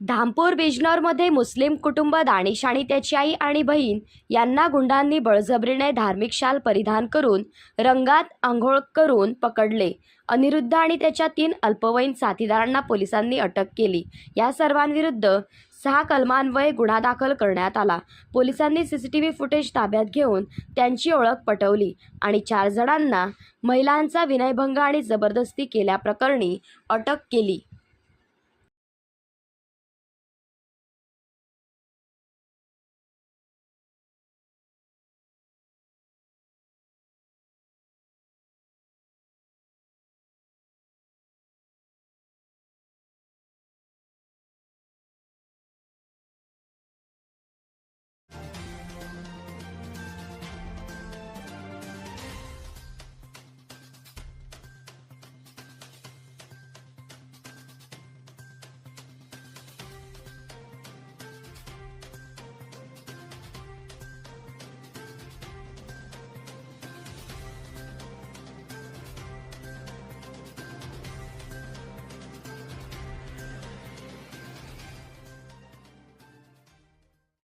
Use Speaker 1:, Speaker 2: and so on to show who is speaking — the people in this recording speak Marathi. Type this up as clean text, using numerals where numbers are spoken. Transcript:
Speaker 1: धामपूर बिजनौरमध्ये मुस्लिम कुटुंब दानिश आणि त्याची आई आणि बहीण यांना गुंडांनी बळजबरीने धार्मिक शाल परिधान करून रंगात आंघोळ करून पकडले. अनिरुद्ध आणि त्याच्या 3 अल्पवयीन साथीदारांना पोलिसांनी अटक केली. या सर्वांविरुद्ध 6 कलमान्वये गुन्हा दाखल करण्यात आला. पोलिसांनी सीसीटीव्ही फुटेज ताब्यात घेऊन त्यांची ओळख पटवली आणि 4 जणांना महिलांचा विनयभंग आणि जबरदस्ती केल्याप्रकरणी अटक केली.